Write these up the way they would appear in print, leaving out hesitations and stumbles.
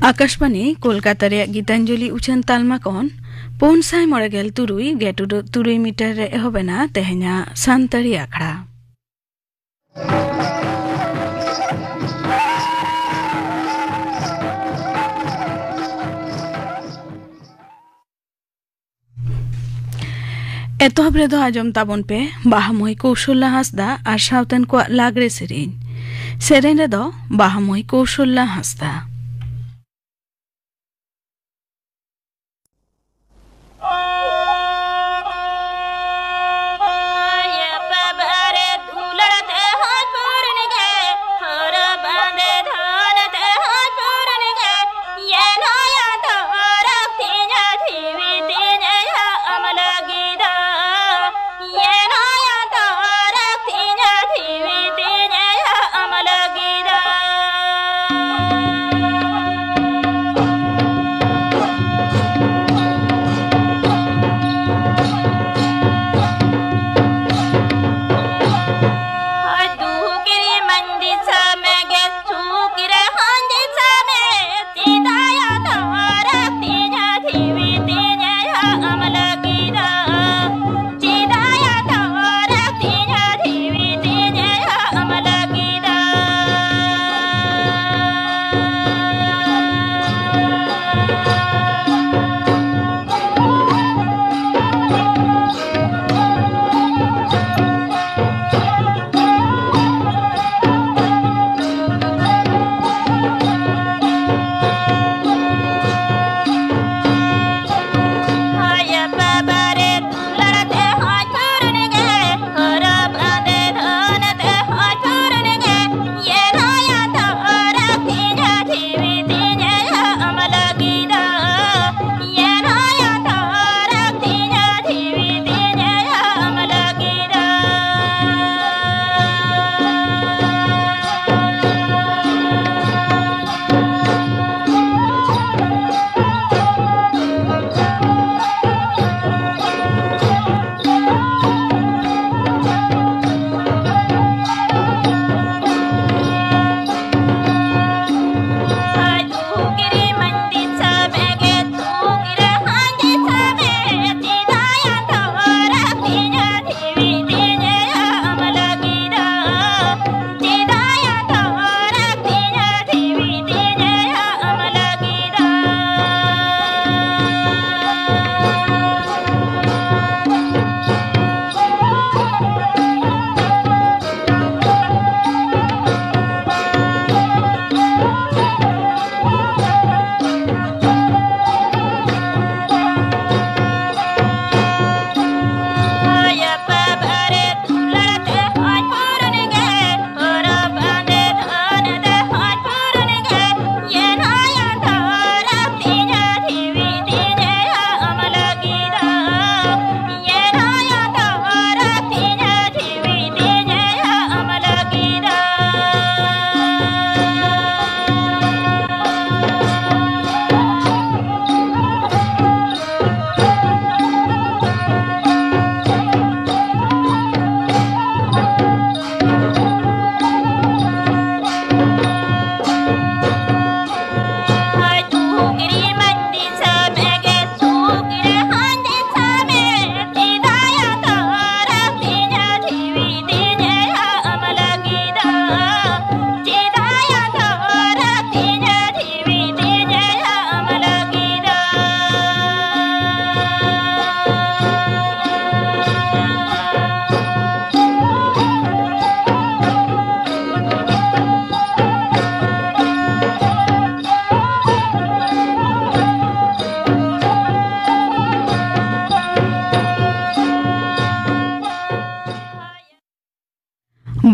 आकाशवाणी कोलकाता रे गीतांजलि उछन तालमा कौन पौन साय मरगेल तुरुई गेटुडो तुरुई मीटर रे एहोबेना तेहना सांतरी आखड़ा एतोहब रे दो आजम ताबन पे बाहामोई कौशल्ला हासदा आर सावतन को लागरे सेरेन रे दो बाहामोई कौशल्ला हासदा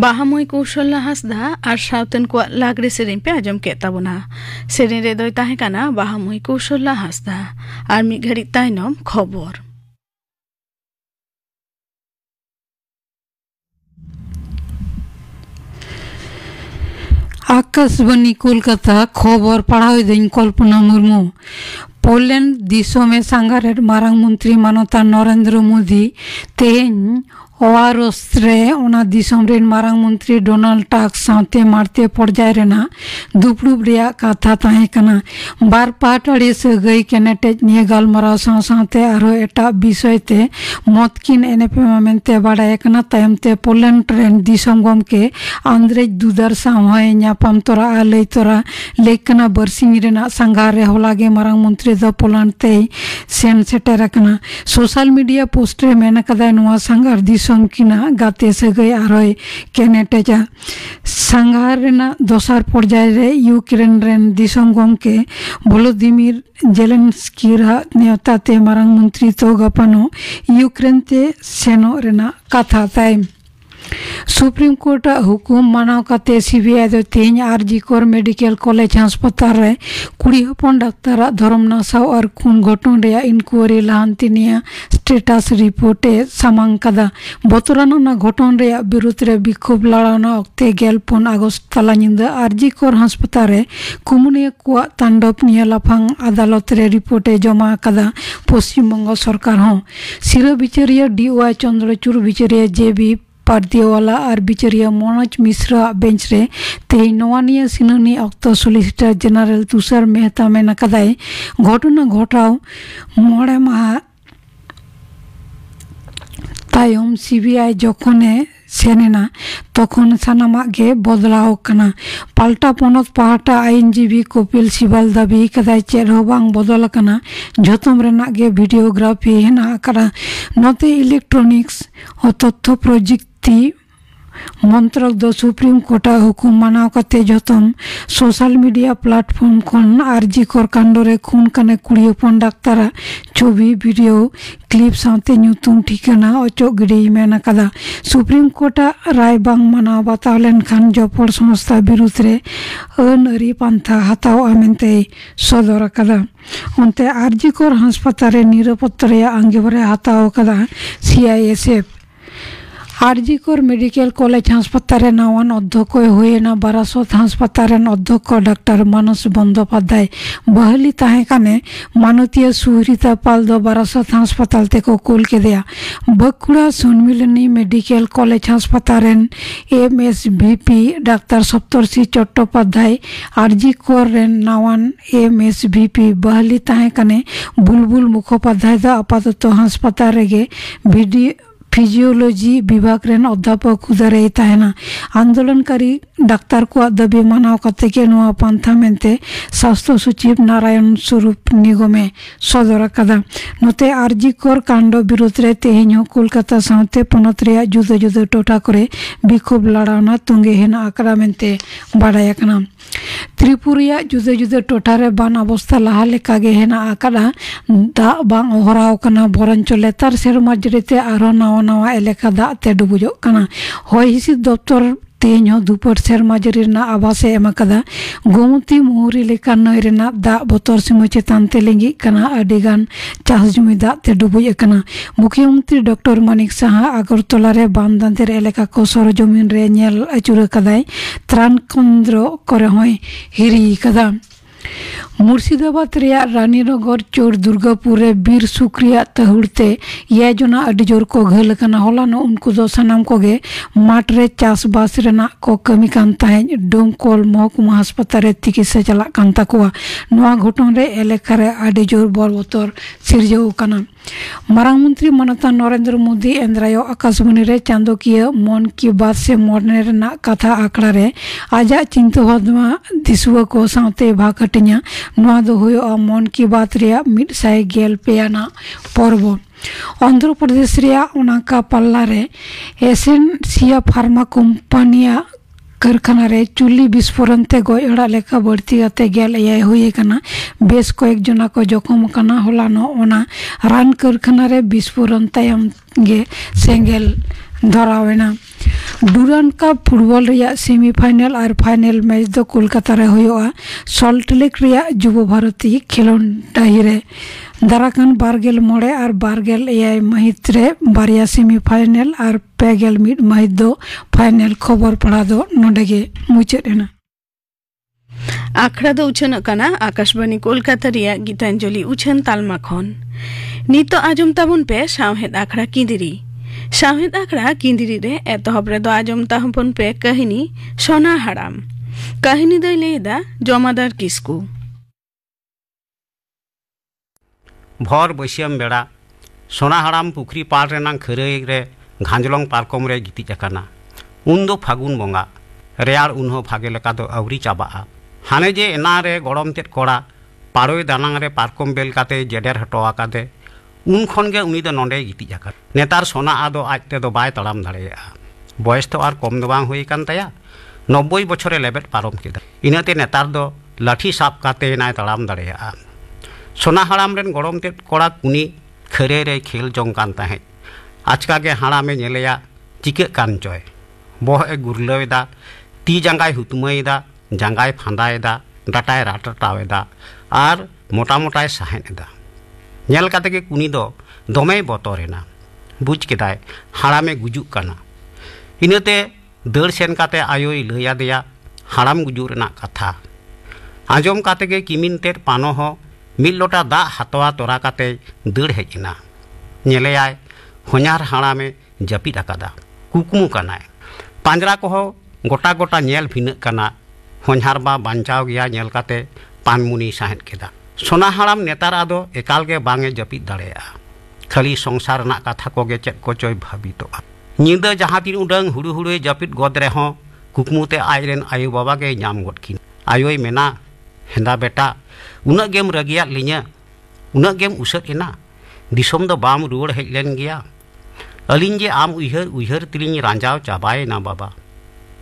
बाहामोई कौशल्ला हासदा और सावतन को लागरे सेरेन पे आजम के ताबना सेरेन रे दोय ताहे काना बाहामोई कौशल्ला हासदा और मी घड़ी ताइनम खबर आकाशवाणी कोलकाता खबर पढ़ाई दिन कल्पना मुर्मू पोलैंड दिसों में सांगारेर मारांग मंत्री मानता नरेंद्र मोदी तेहेन ओआरएस रे ओना दिसोम रेन मारांग मंत्री डोनाल्ड टास्क साथे मारते पर्याय रेना दुपड़ुब रेया कथा ताहे कना बार पाटाड़ी सगई केनेटेज निये गालमाराव साथे आरो एटा विषय ते मतकिन एनेपेमा मेनते बाडाय कना तायमते पोलैंड रेन दिसोम गमके आंद्रेज दुदार सामय न्यापाम तोरा आलय तोरा लेकना बरसिंग रेना संगार रे होलागे मारांग मंत्री द पोलैंड ते सेन सेटेर कना सोशल मीडिया पोस्ट रे मेन कदा नोआ संगार दिसोम किना गाते सगई आरोय केनेटेजा संगार रेना दोसार पर्याय रे यूक्रेन रेन दिसोम गमके भोलोदिमिर जेलेंस्की रा नेवताते मारांग मंत्री तो गपानो यूक्रेन ते सेनो रेना कथा ताई सुप्रीम कोर्ट हुकुम मानाव काते सीबीआई दो तेज आरजी कोर मेडिकल कॉलेज हास्पताल रे कुड़ी हपन डाक्तार धर्म नासाव और खून घटन रे इनक्वायरी लांतिनिया स्टेटस रिपोर्टे सामांग कदा बतराना घटन रे विरुद्ध रे विक्षोभ लड़ाना अक्ते 14 अगस्त तला निंदा आरजी कोर हास्पताल रे कुमुनिया को तांडव निया लाफांग अदालत रे रिपोर्टे जमा कदा पश्चिम बंग सरकार हो सिरो बिचारिया डीवाई चंद्रचूड़ बिचारिया जेबी पार्दियावाला और बिचारिया मनोज मिश्रा बेंच रे तेई नवानिया सिनोनी अक्तो सॉलिसिटर जनरल तुषार मेहता में नकदाय घटना घटाव मोड़े माह तायम सीबीआई जखने सेनेना तखन सानामा गे बदलाव कना पाल्टा पनत पाहाटा आईनजीबी कपिल सिबाल दाबी कदाय चेर हो बांग बदल कना जतम रेना गे वीडियोग्राफी हेना करा नते इलेक्ट्रॉनिक्स और तथ्य प्रযুক্তি मंत्रक दो सुप्रीम कोर्ट हुकुम मानाव कते जतम सोशल मीडिया प्लेटफॉर्म खन आरजी कर कांडरे खून कने कुड़ी हपन डाक्तारा छवि वीडियो क्लिप साथे न्यूतुम ठिकाना अचोक गिड़ी मेन कदा सुप्रीम कोर्ट राय बांग मानाव बतावलेन खान जपड़ संस्था विरुद्ध रे अनअरी पांथा हताव आमेनते सदर कदा उनते आरजी कर हास्पताल रे निरापत्ता रे आंगेबरे हताव कदा सीआईएसएफ आरजीकोर मेडिकल कॉलेज हास्पताल नावान अध्यक्ष हुएना बारासत हास्पताल अध्यक्ष डॉक्टर मानस बंदोपाध्याय बहली ताहेकाने मानतीय सुहृता पाल दो बारासत हास्पताल तेको कुल के दिया बकुड़ा सम्मिलनी मेडिकल कॉलेज हास्पताल एमएसवीपी डॉक्टर सप्तर्षि चट्टोपाध्याय आरजीकोर नावान एमएसवीपी बहली ताहेकाने बुलबुल मुखोपाध्याय दा आपातत हास्पताल रेगे वीडियो फिजियोलॉजी विभाग रेन अध्यापक उदारे ताहेना आंदोलनकारी डाक्तार को दाबी मानाव कते के नोआ पांथा मेनते स्वास्थ्य सचिव नारायण स्वरूप निगमे सदर कदा नते आरजी कोर कांड विरुद्ध रे तेहेन कोलकाता साथे पनत रे जुदा जुदा टोटा करे विक्षोभ लड़ावना तुंगे हेना आकड़ा मेनते बाडाय कना त्रिपुरिया जुदा जुदा टोटा रे बान अवस्था लहा लेका गे हेना आकड़ा दा बांग ओहराव कना बरंच लेतार सेरमा जरिते आरो नवा नवा एलेका दा ते डुबुजो कना होय हिसिद दफ्तर तेज दुपर सेरमा जरी आवासे एमकदा गोमती मुहुरी लेका नई रेना दा बतर सीमा चेतान ते लेंगी कना अडिगान चास जमी दा ते डुबुज कना मुख्यमंत्री डॉक्टर मानिक साहा अगरतला रे बामदांतेर एलेका को सरजमीन रे नेल अचुर कदाय त्राण केंद्र करे होय हिरी कदा मुर्शिदाबाद रेया रानीनगर चोर दुर्गापुर रे बीर सुक्रिया तहुड़ते ये जना अडी जोर को घल कना होलानो उनको दो सनाम को गे माठ रे चासबास रेना को कमी कान ताहे डोमकोल महकुमा अस्पताल रे चिकित्सा चला कान ताकुआ नोआ घटन रे एलेका रे अडी जोर बरबतर सिरजो कना मारांग मंत्री मनता नरेंद्र मोदी एंद्रायो आकाशवाणी रे चांदोकिया मन की बात से मोड़ने रेना कथा आकड़ा रे आजा चिंता भावना दिसुआ को साथे भागटिया नोआ दो हुयो मन की बात रिया मिड साय गेल पेयाना पर्व आंध्र प्रदेश रिया उनाका पल्ला रे एसेंसिया फार्मा कंपनिया कारखाना रे चुली विस्फोरण ते गोयड़ा लेखा बढ़ती आते गेल ये हुए कना बेस को एक जना को जोखम कना होलानो ओना रान कारखाना रे विस्फोरण तायम गे सेंगेल धरावेना डुरांड का फुटबॉल रिया सेमीफाइनल और फाइनल मैच दो कोलकाता रे हुआ सल्ट लेक रिया युवा भारती खेलोन डाही रे दाराकान बारगेल मोड़े और बारगेल एआई महित रे बारिया सेमीफाइनल और पेगेल मिड महित दो फाइनल खबर पड़ा दो नोडेगे मुचेना आखड़ा दो उछन कना आकाशवाणी कोलकाता रिया गीतांजलि उछन तालमा खन नितो आजम ताबुन पे सावहेद आखड़ा किदिरी साहिद आखड़ा किंदिरी रे एतहब रे दो आजम ताहपन पे कहिनी सोना हाराम कहिनी दई लेदा जमादार किस्कू भर बसियम बेड़ा सोना हाराम पुखरी पाल रेनांग खरई रे घांजलंग पारकम रे गितिज आकाना उन दो फागुन बोंगा रेयार उनहो भागे लेका दो अवरी चाबाआ हाने जे एना रे गड़म तेद कोड़ा पारोय दानांग रे पारकम बेल काते जेडेर हटो आकादे उन खन गे उनी दो नोंडे गितिज आका नेतार सोना आदो आजते दो बाय तड़ाम दाड़ेया बयस तो आर कम दो बांग हुई कान ताया 90 बछरे लेबेट पारम केदा इनाते नेतार दो लाठी साब काते नाय तड़ाम दाड़ेया सोना हाराम रेन गड़म तेद कोड़ा कुनी खरे रे खेल जोंग कान ताहे आजका के हारामे नेलेया चिके कान चय बोह ए गुरलवेदा ती जांगाय हुतमयदा जांगाय फांदायदा डाटाय राटाटावेदा आर मोटा मोटाय साहेनेदा नेल काते के कुनी दो दमे बतरेना बुझ केदाय हारामे गुजुक काना इनते दड़ सेन काते आयोय लैया देया हाराम गुजुक रेना कथा आजम काते के किमिन तेर पानो हो मिल लोटा दा हातवा तोरा काते दड़ हेजना नेलेयाय होनार हारामे जपिद आकादा कुकमु कानाय पांजरा को गोटा गोटा नेल भिनक काना होनार बा बांचाव गया नेल काते पानमुनी साहेद केदा सोना हाराम नेतार आदो एकाल के बांगे जपिद दाड़ेया खाली संसार ना कथा कोगे चेक को चोय भाबितोआ निंदा जहां तीन उडंग हुडु हुडु जपिद गद रेहो कुकमुते आइरेन आयु बाबा के नाम गदकिन आयोय मेना हेंदा बेटा उना गेम रगिया लिnya उना गेम उसत एना दिसोम दो बाम रुड़ हेजलेन गया अलिन जे आम उइहर उइहर तिलिन रांजाव चाबाय ना बाबा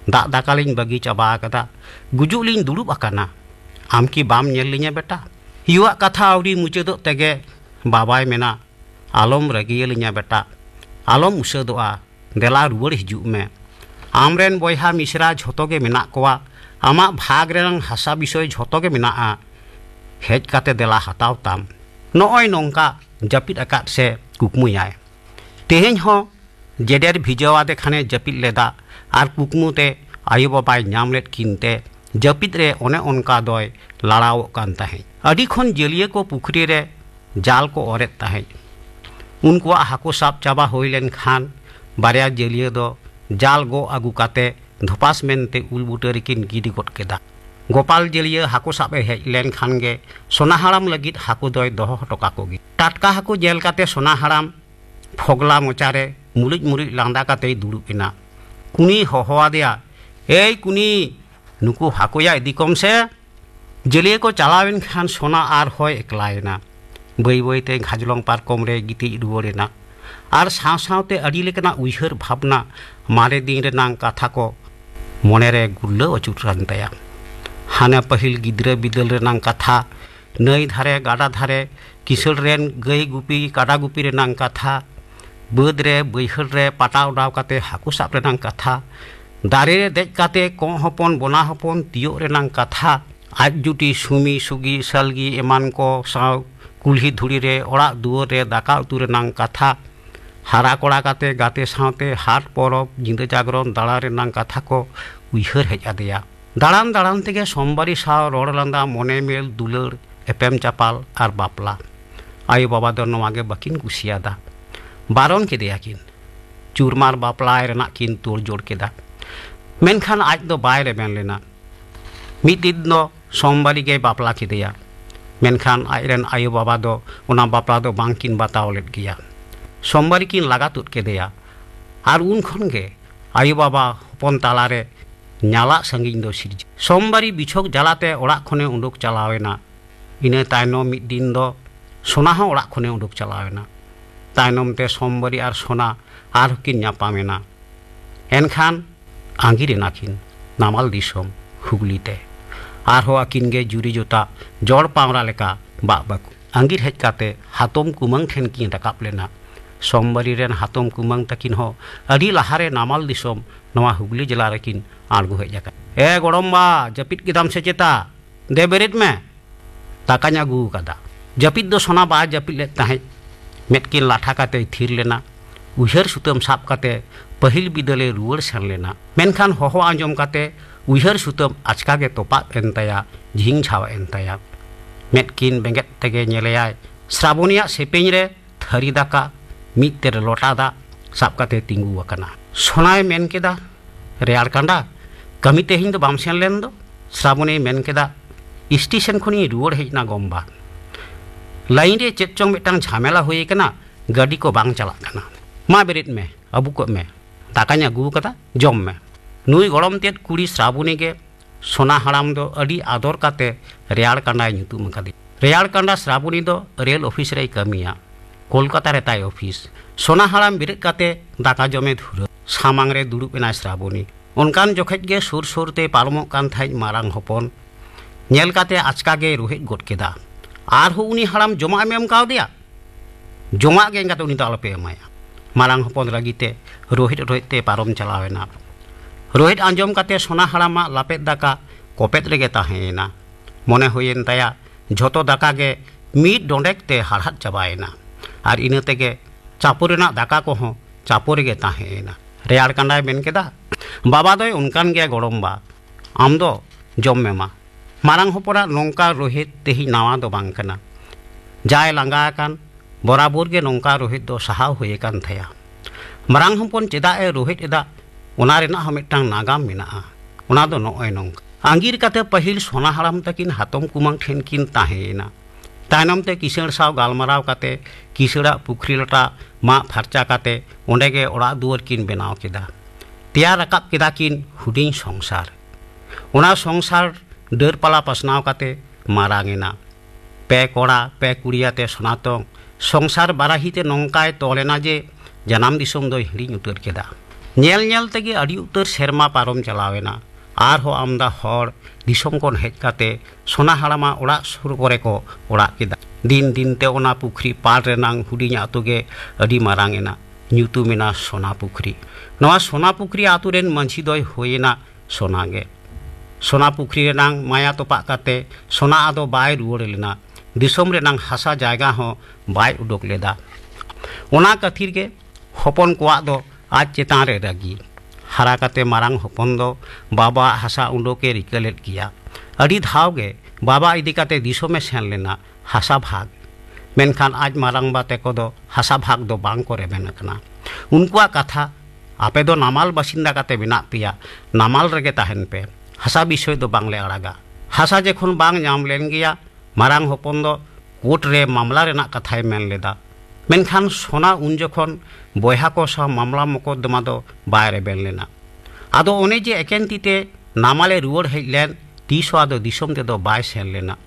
दा दाकालिन बगी चाबा कदा गुजुलिन दुड़ुब आकाना आम की बाम नेल लिnya बेटा युवा कथा आवरी मुचादो तेगे बाबाय मेना आलम रगिया लिnya बेटा आलम उसदोआ देला रुड़ हिजुग में आमरेन बयहा मिश्रा झोतो के मेना कोआ आमा भाग रेन हासा विषय झोतो के मेना हेज काते देला हताव ताम नोय नोंका जपिद आकात से कुकमुयाय तेहेन हो जेडेर भिजवादे खाने जपिद लेदा आर कुकमुते आयु बाबाय नाम लेद किनते जपिद रे ओने ओनका दोय लाड़ाव कान ताहे अडी खन जलिया को पुखरी रे जाल को ओरेत ताहे उनको हाको साब चाबा होइलेन खान बारिया जलिया दो जाल गो आगु काते धपास मेनते उलबुटर किन गिदी गट केदा गोपाल जलिया हाको साबे हेजलेन खान गे सोना हाराम लगित हाको दोय दोह हटका कोगी टाटका हाको जेल काते सोना हाराम फगला मोचारे मुलिज मुलिज लांदा काते दुड़ुबेना कुनी होहोआदेया ए कुनी नुकु हाकोया इदिकम से जलिया को चलावेन खान सोना आर होय एकलायना बई बईते घाजलंग पारकम रे गिति रुवरेना आर साव सावते अडी लेकना उइहर भावना मारे दिन रेनांग कथा को मने रे गुल्ला अचुरान ताया हाने पहिल गिद्रा बिदल रेनांग कथा नई धारे गाडा धारे किसल रेन गई गुपी काडा गुपी रेनांग कथा बद रे बैहर रे पाटा उडाव काते हाकु साब रेनांग कथा दारे रे देज काते को हपन बोना हपन तियो रेनांग कथा आज जुटी सुमी सुगी सलगी एमान को साव कुल्ही धुड़ी रे ओड़ा दुआर रे दाका उतु रेनांग कथा हारा कोड़ा काते गाते सावते हाट परब जिंदा जागरण दाड़ा रेनांग कथा को उइहर हेज आदेया दाड़ान दाड़ान तेगे सोमबारी साव रोड़ लांदा मने मेल दुलर एपेम चापाल आर बापला आयु बाबा दो नवागे बाकिन कुसियादा बारन केदेया किन चूरमार बापलाय रेना किन तोड़ जोड़ केदा मेनखान आज दो बाय रेबेन लेना मिद दिन दो सोमबारी गे बापला केदेया मेनखान आइरेन आयु बाबा दो उना बापला दो बांकिन बताव लेद गिया सोमबारी किन लागा तुद केदेया आर उन खन गे आयु बाबा हपन तालारे नाला संगिन दो सिरज सोमबारी बिछोक जलाते ओड़ा खने उंडुक चलावेना इने तायनो मिद दिन दो सोना हो ओड़ा खने उंडुक चलावेना तायनम ते सोमबारी आर सोना आर किन न्यापामेना एनखान आंगिरेना किन नामाल दिसोम हुगलीते आर हो आकिन गे जुरी जोता जड़ पावरा लेका बाकु आंगिर हेज काते हातम कुमंग ठेन किन राकाब लेना सोमबारी रेन हातम कुमंग तकिन हो अडी लाहारे नामाल दिसोम नवा हुगली जिला रेकिन आड़गो हेज आका ए गड़म्बा जपिद केदाम से चेता दे बेरेद में ताकाñ आगु कादा जपिद दो सोना बा जपिद ले ताहे मेटकिन लाठा काते थीर लेना उइहर सुतम साब काते पहिल बिदले रुवर सेन लेना मेनखान होहो आंजम काते उइहर सुतम आचका गे तोपा एनताया झिंग छावा एनताया मेटकिन बेंगेट तेगे नेलेयाय श्रावणिया सेपेñ रे थरी दाका मिद तेरे लोटा दा साब काते तिंगू अकना सोनाय मेन केदा रेयार कांडा कमी तेहिं दो बाम सेन लेन दो श्रावणी मेन केदा स्टेशन खनि रुवर हेजना गम्बा लाइन रे चेत चोंग मिटांग झमेला हुई कना गाड़ी को बांग चला कना मा बेरित में अबू को में दाकाnya अगू कदा जम में नुई गरम तेत कुड़ी श्रावणी के सोना हराम दो अडी आदर काते रेयार कांडा ᱧᱩᱛᱩᱢ अकादी रेयार कांडा श्रावणी दो रेल ऑफिस रे कमिया कोलकाता रे ताई ऑफिस सोना हराम बिरत काते दाका जमे धुर सामांग रे दुड़ुब एना श्रावणी उनकान जोखेज गे सुर सुर ते पारमोक कान थाई मारांग हपन नेल काते आचका गे रोहित गोट केदा आर हो उनी हराम जमा एम काव दिया जमा गे गाते उनी तालपे एमाया मारांग हपन रगिते रोहित ते पारम चलावेना रोहित आंजम काते सोना हरामा लापेत दाका कोपेत रेगे ताहेना मने होयेन ताया झोतो दाका गे मीट डोंडेक ते हाड़हाट चाबायना और इना तेगे चापोरेना दाका को हो चापोरेगे ताहेना रेयार कांडाय मेन केदा बाबा दोय उनकान गे गड़म्बा आम दो जम मेमा मारांग हपना नौका रोहित तेही नावा दो बांग कना जाय लांगा कान बराबर गे नौका रोहित दो सहाव होये कान थाया मारांग हपन चेदा ए रोहित एदा ओना रेना हमेटांग नागाम मेना ओना दो नोय नौका आंगीर काते पहिल सोना हराम तकिन हातम कुमांग ठेन किन ताहेना तायनम ते किसण साव गालमाराव काते किसड़ा पुखरी लटा मा फारचा काते ओंडे गे ओड़ा दुआर किन बेनाव केदा तैयार रकाब केदा किन हुडिंग संसार ओना संसार डर पाला पसनाव काते मारांगेना पे कोड़ा पे कुड़ियाते सनातों संसार बाराहिते नौकाय तोलेना जे जनाम दिसोम दो हिड़िंग उतर केदा नेल नेल तेगे अड़ी उतर सेरमा पारम चलावेना आर हो आमदा हर दिसोम कोन हेज काते सोना हरामा ओड़ा सुर करे को ओड़ा केदा दिन दिन ते ओना पुखरी पार रेनांग हुडिंग आतुगे अड़ी मारांगेना ᱧᱩᱛᱩᱢᱮᱱᱟ सोना पुखरी नवा सोना पुखरी आतु रेन मांझी दोय होयेना सोनागे सोना पुखरी रेनांग माया तोपा काते सोना आदो बाय रुवर लेना दिसोम रेनांग हासा जायगा हो बाय उडोक लेदा ओना कथिर के हपन कोआ दो आज चेतान रे रगी हारा काते मारांग हपन दो बाबा हासा उडोके रिकलेट किया अड़ी धाव गे बाबा इदी काते दिसोमे सेन लेना हासा भाग मेनखान आज मारांग बाते को दो हासा भाग दो बांग को रेबेन कना उनकुआ कथा आपे दो नामाल बासिंदा काते बिना पिया नामाल रेगे ताहेन पे हासा विषय दो बांगले अड़ागा हासा जेखन बांग नाम लेन गया मारांग हपन दो कोर्ट रे मामला रेना कथाय मेन लेदा मेनखान सोना उन जखन बयहा को सा मामला मकदमा दो बाय रेबेन लेना आदो ओने जे एकेन तीते नामाले रुवर हेज लेन तीसो आदो दिसोम ते दो बाय सेन लेना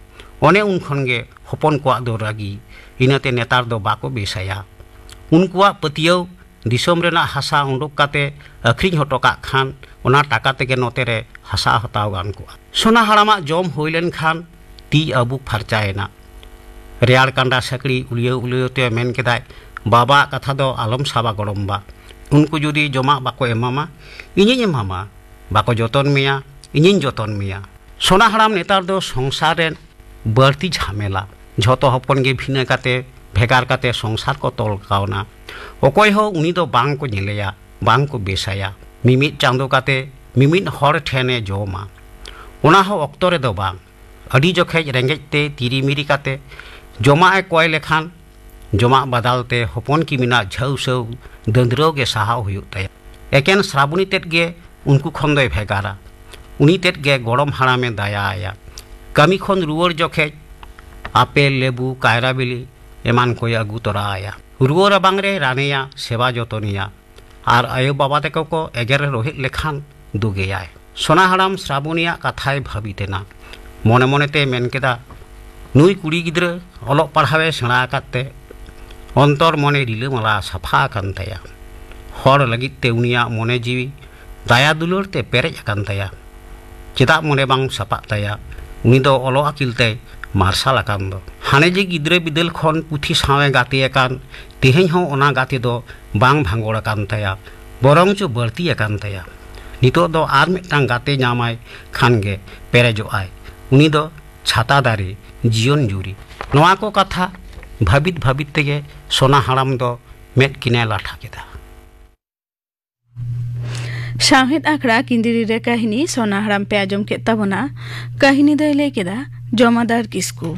ओने उन खन गे हपन को दो रागी इनाते नेतार दो बाको बेसाया उनकुआ पतियौ दिसोम रेना हासा उंडोक काते अखरिñ हटोका खान ओना टाका तेगे नोते रे हासा हताव गान को सोना हरामा जम होइलेन खान ती अबुक फारचायना रेयार कांडा सकड़ी उलियो उलियोते मेन केदाय बाबा कथा दो आलम साबा गड़म्बा उनको जुदी जमा बाको एमामा इñiñ एमामा बाको जतन मिया इñiñ जतन मिया सोना हराम नेतार दो संसार रेन बढ़ती झमेला झोतो हपन गे भिना काते भेगार काते संसार को तोल कावना अकय हो उनी दो बांग को नेलेया बांग को बेसाया मिमिट चांदो काते मिमिट हर ठेने जोमा ओना हो अक्तो रे दो बांग अडी जोखेज रेंगेज ते तिरी मिरी काते जमा ए कोय लेखान जमा बदलते हपन की मिना झौ सौ दंद्रो गे साहाव हुयुग ताया एकेन श्रावणी तेत गे उनको खन दोय भेगारा उनी तेत गे गड़म हारामे दाया आया कमी खन रुवर जोखेज आपेल लेबू कायरा बिली एमान को अगू तोरा आया रुवर बांगरे रानिया सेवा जतनिया और आयो बाबा तेको को एगेर रोहित लेखान दुगेयाय सोना हराम श्रावणिया कथाय भाबितेना मने मनेते मेन केदा नुई कुड़ी गिद्र अलोक पढ़ावे सेणा काते अंतर मने रिलामाला साफा आकान ताया हर लगित ते उनिया मने जीवी दाया दुलर ते पेरेज आकान ताया चेदा मने बांग सापा ताया उनी दो अलो आकिलते मार्शल आकान दो हाने जे गिद्रे बिदल खन पुथी सावे गाते आकान तेहेñ हो ओना गाते दो बांग भांगोड़ आकान ताया बरंग चो बढ़ती आकान ताया नितो दो आर मिटांग गाते नामाय खान गे पेरेजोआय उनी दो छाता दारे जीवन जुरी नोआ को कथा भाबित भाबित तेगे सोना हराम दो मेट किने लाठा केदा साहिद आखड़ा किंदिरी रे काहिनी सोना हराम पे आजम के तबना काहिनी दो ले केदा जमादार किस्कू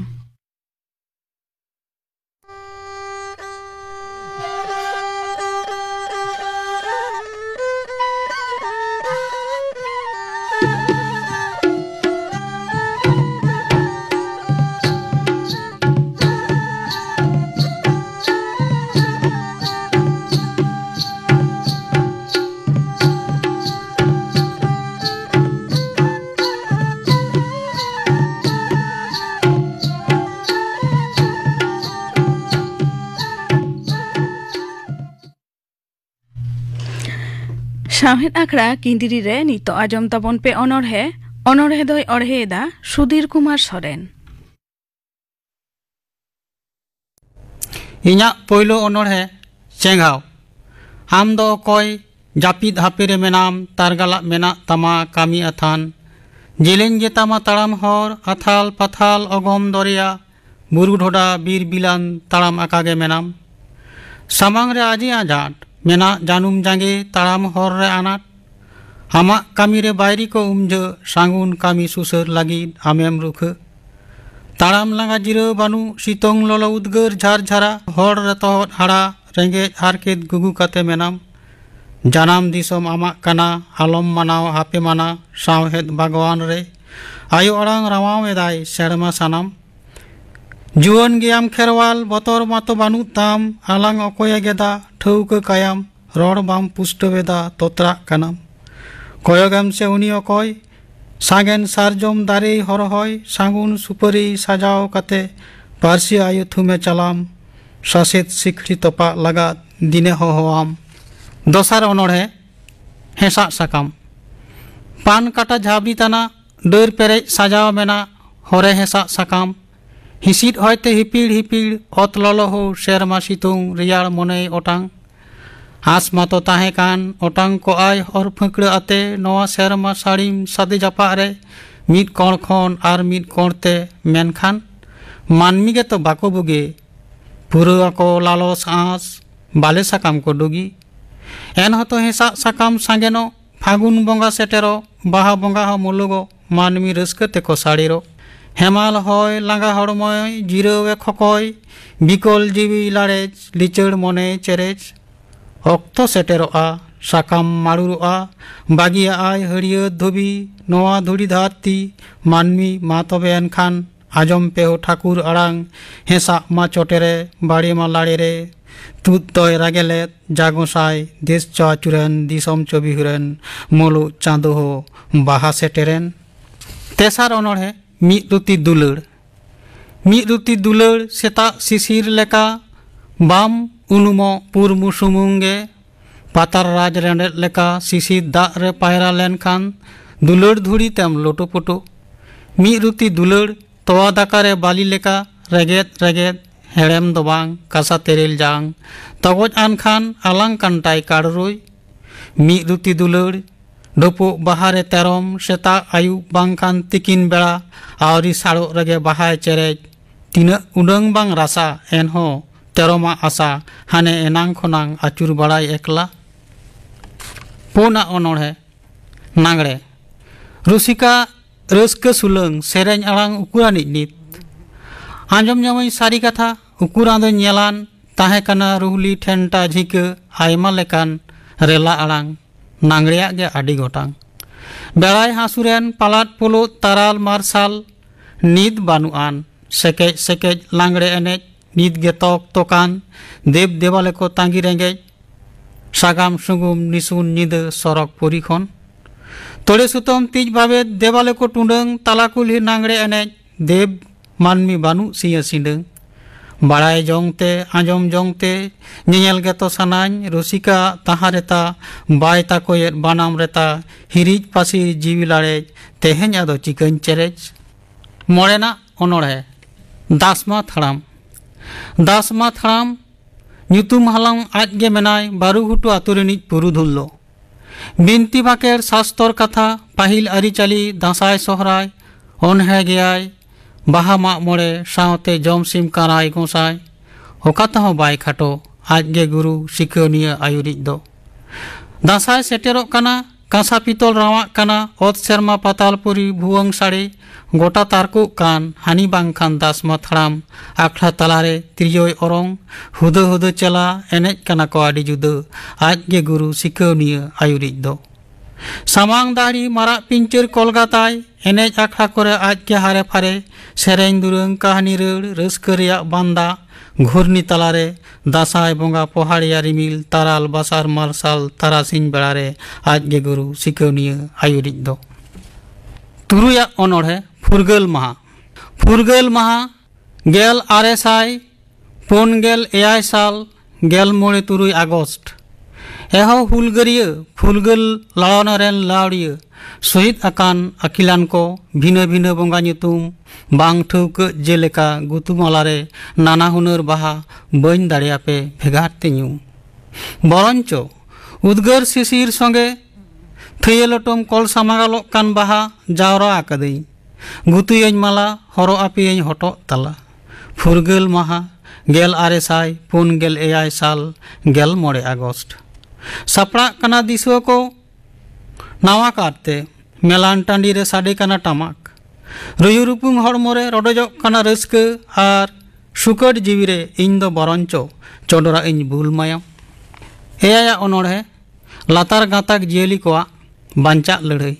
साहेद आखड़ा किंदिरी रे नितो आजम ताबन पे अनोढ़े दोय अढ़ेदा सुधीर कुमार सोरेन। इन्या पोयलो अनोढ़े चेंगाव आम दो कोय जापिद हापेरे मेनाम तारगाला मेना तमा कामी अथान जेलेन जेतामा ताड़ाम हर अथाल पथाल अगम दरिया बुरु ढोडा बीर बिलान ताड़ाम आकागे मेनाम सामांग रे आजी आजाट मेना जानुम जांगे ताड़ाम हर रे आनाट आमा कामी रे बायरी को उमझ सांगुन कामी सुसर लगी आमेम रुख ताड़ाम लांगा जिरो बानु सितोंग ललो उद्गर झार झारा हर रे तहत हाड़ा रेंगे हारकेत गुगु काते मेनाम जानाम दिसोम आमा काना आलम मानाव हापे माना सावहेद बागवान रे आयो अड़ांग रावाव एदाय सेरमा सानाम जुवन गियाम खेरवाल बतर मातो बानु ताम आलांग अकोया गेदा ठौक कायाम रड़ बाम पुष्टवेदा तोत्रा कानाम कयगाम से उनी अकय सागेन सारजम दारे हरहय सांगुन सुपरी साजाव काते पारसी आयो थुमे चालाम सासेत सिखड़ी तपा लगा दिने होआम दोसार अनोढ़े हेसा साकाम पान काटा झाबी तना डर पेरे साजाव मेना हरे हेसा साकाम हिसिद हयते हिपिड़ हिपिड़ अत ललो हो शेरमा सितुंग रियाड़ मने ओटांग आस मातो ताहे कान ओटांग को आय हर फंकड़ आते नवा शेरमा साड़ीम सादे जापा रे मिद कोण खन आर मिद कोणते मेनखान मानमी गे तो बाको बुगे पुरा को लालस आस बाले साकाम को डुगी एन हतो हेसा साकाम सांगेनो फागुन बंगा सेटेरो बाहा बंगा हो मुलुगो मानमी रस्कते को साड़ीरो हेमाल हय लांगा हड़मय जिरावे खकय बिकल जीवी लाड़ेज लिचड़ मने चेरेज अक्तो सेटेरोआ साकाम मारुरोआ बागिया आय हरियर धोबी नवा धुड़ी धाती मानमी मा तबे एनखान आजम पेहो ठाकुर आड़ांग हेसा मा चोटेरे बाड़ी मा लाड़ेरे तुत तय रागेलेत जागोसाय देश चाचुरेन दिसम चबिहुरेन मोलु चांदो हो बाहा सेटेरेन तेसार अनोढ़े मिद रुति दुलड़ सेता सिसिर लेका बाम उनुमो पुरमु सुमुंगे पातार राज रेंडेट लेका सिसिर दाग रे पायरा लेनखान दुलड़ धुड़ी तेम लोटोपोटो मिद रुति दुलड़ तोवा दाका रे बाली लेका रेगेत रेगेत हेड़ेम दो बांग कासा तेरेल जांग तगोज आनखान आलांग कांटाई काड़रुई मिद रुति दुलड़ डोपो बाहारे तेरम सेता आयु बांखान तिकिन बेड़ा आवरी साड़ो रगे बाहाय चेरेज तीना उडंग बांग रासा एनहो तेरोमा आसा हाने एनांग खनांग आचुर बड़ाई एकला पोना अनोढ़े नांगड़े रुसिका रस्क सुलंग सेरेñ आड़ांग उकुरानिज नित आंजम जामई सारी कथा उकुरा दो नेलान ताहे कना रुहली ठेंटा झिका आयमा लेकान रेला आड़ांग नांगड़िया गे आडी गोटांग बेड़ाय हासुरेन पालाट पोलो ताराल मार्साल निद बानुआन सेकेज सेकेज लांगड़े एनेज निद गे तोक तोकान देव देवाले को तांगी रेंगेज सागाम सुगुम निसुन निद सरक परिखन तोड़े सुतम तीज भावे देवाले को टुंडंग तालाकुलही नांगड़े एनेज देव मानमी बानु सिया सिंडंग बाड़ाय जोंगते आंजम जोंगते नेल गेतो सानाñ रसिका ताहारेता बाय ताकोयेत बानाम रेता हिरिज पासी जीवी लाड़ेज तेहेñ आदो चिकन चेरेज मोड़ेना अनोढ़े दासमात हाड़ाम ᱧᱩᱛᱩᱢ हालांग आजगे मेनाय बारुघुटु आतुरेनिज पुरुधुल्लो बिनती बाकेर शास्त्र कथा पाहिल आरिचाली दासाय सोहराय अनहे गेयाय बाहा माग मोड़े सावते जमसिम काराय गोसाय होकातहो बाय खाटो आजगे गुरु सिखनिया आयुरिज दो दासाय सेटेरोग काना कांसा पितल रावाग काना ओत सेरमा पातालपुरी भुवंग साड़ी गोटा तारकु कान हानि बांखान दासमा थाड़ाम आखड़ा तालारे त्रिजोय अरंग हुदो हुदो चला एनेज काना को आडी जुदो आजगे गुरु सिखनिया आयुरिज दो सामांग दाढ़ी मारा पिंचर कोलकाताय एनेज आखड़ा करे आज के हारे फारे सेरें दुरंग कहानी रड़ रस्करिया बांदा घूर्णी तलारे दासाय बोंगा पहाड़िया रिमिल ताराल बासार मार्साल तारासिन बेड़ारे आज गे गुरु सिकौनिया आयुरिज दो तुरुया अनोढ़े फुरगल माहा गेल आरेसाय पुनगेल एयाय साल गेल मोड़े तुरुई आगस्ट एहो हुलगरिया फुलगल लाड़नरेन लावड़िया शहीद आकान आकिलान को भिन्न भिन्न बंगा ᱧᱩᱛᱩᱢ बांग ठौको जेलेका गुतुमालारे नाना हुनर बाहा बन दाड़ियापे भेगारते ᱧᱩ बरंचो उद्गार शिशिर संगे थैयलटम कल सामागालोक कान बाहा जावरा आकादै गुतुयें माला हरो आपेयें हटो तला फुरगल माहा गेल आरेसाय पुनगेल एयाय साल गेल मोड़े आगस्ट सापड़ा कना दिसुआ को नावा काटते मेलान टांडी रे साडे कना टमाक रुयुरुपुंग हड़मोरे रडोजो कना रस्क आर सुकट जीवी रे इन दो बरंचो चोडरा इन बुल माया एया अनोढ़े लातार गाताक जियली कोआ बांचा लड़ाई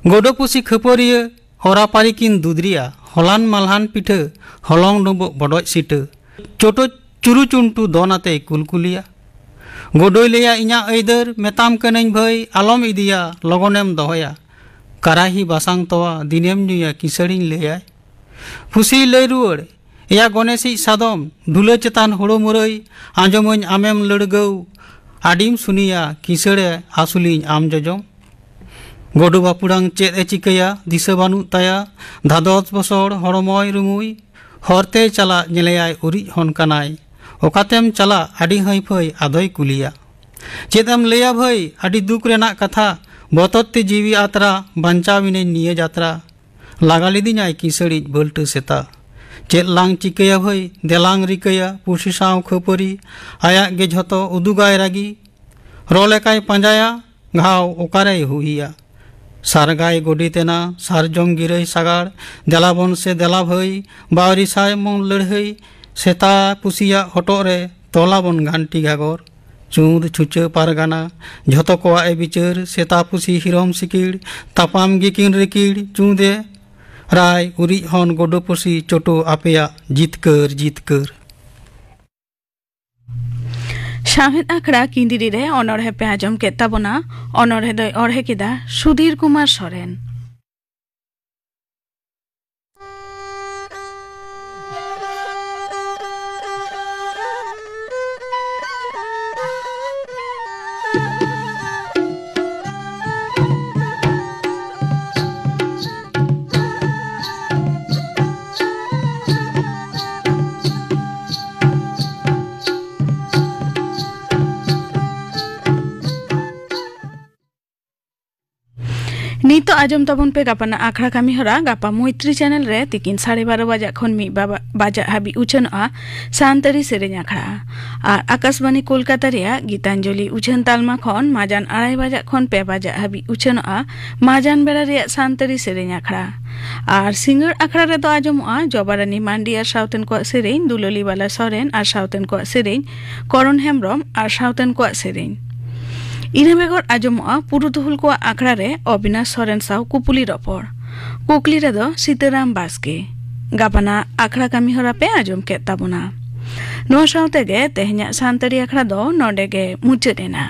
गोडोपुसी खपरिया हरापारी किन दुदरिया हलान मालहान पिठे हलंग डुबो बडोज सीटे चोटो चुरु चुंटू दोनाते कुलकुलिया गोडोय लेया इना ऐदर मेताम कनें भाई आलम इदिया लगनेम दहोया कराही बासांग तोवा दिनेम नुया किसड़िन लेया फुसी लय रुआड़ या गणेशी सादम ढुला चेतान होड़ो मुरई आंजमों आमेम लड़गौ आडिम सुनिया किसड़े आसुलिन आम जजम गोडो बापुड़ांग चेद ए चिकया दिशा बानु ताया धादस बसर हड़मय रुमुई हरते चला नेलेयाय उरिज हन कानाय ओकातेम चला आडी हई फई आदय कुलिया चेदम लेया भई आडी दुख रेना कथा बतते जीवी आतरा बांचाविने निये जात्रा लागालिदिनाय किसड़ी बल्ट सेता चेद लांग चिकया भई देलांग रिकया पुसी साव खपरी आया गे झतो उदुगाय रागी रोलेकाय पंजाया घाव ओकारे हुइया सारगाय गोडीतेना सारजम गिरई सागाड़ देलाबन से देला भई बावरी साय मन लड़हई सेता पुसिया हटोरे तोलाबन घंटी घागर चूद छुचा पारगाना झतो कोआ ए बिचार सेता पुसी हिरम सिकिड़ तापाम गिकिन रिकिड़ चूदे राय उरिज हन गोडो पुसी चोटो आपेया जितकर शाहिद आखड़ा किंदिरी रे अनोढ़े पे आजम के ताबना अनोढ़े दय अढ़े किदा सुधीर कुमार सोरेन नीतो आजम तबन पे गापाना आखड़ा कामी हरा गापा मैत्री चैनल रे तिकिन 12:30 बजा खन मी बाजा हाबी उछनआ सानतारी सेरेñ आखड़ा और आकाशवाणी कोलकाता रिया गीतांजलि उछन तालमा खन माजान 2:30 बजा खन 5 बजा हाबी उछनआ माजान बेड़ा रिया सानतारी सेरेñ आखड़ा और सिंगर आखड़ा रे दो आजमआ जबारानी मांडी और साउतेन को सेरेñ दुलली वाला सोरेन और साउतेन को सेरेñ करण हेम्ब्रम और साउतेन को सेरेñ इना बेगर आजमआ पुरुधुल को आखड़ा रे अविनाश सोरेन साव कुपुली रपड़ कुकली रे दो सीताराम बास्के गापाना आखड़ा कामी हरा पे आजम के ताबना नो सावते गे तेहन्या सानतारी आखड़ा दो नोडे गे मुचादेना।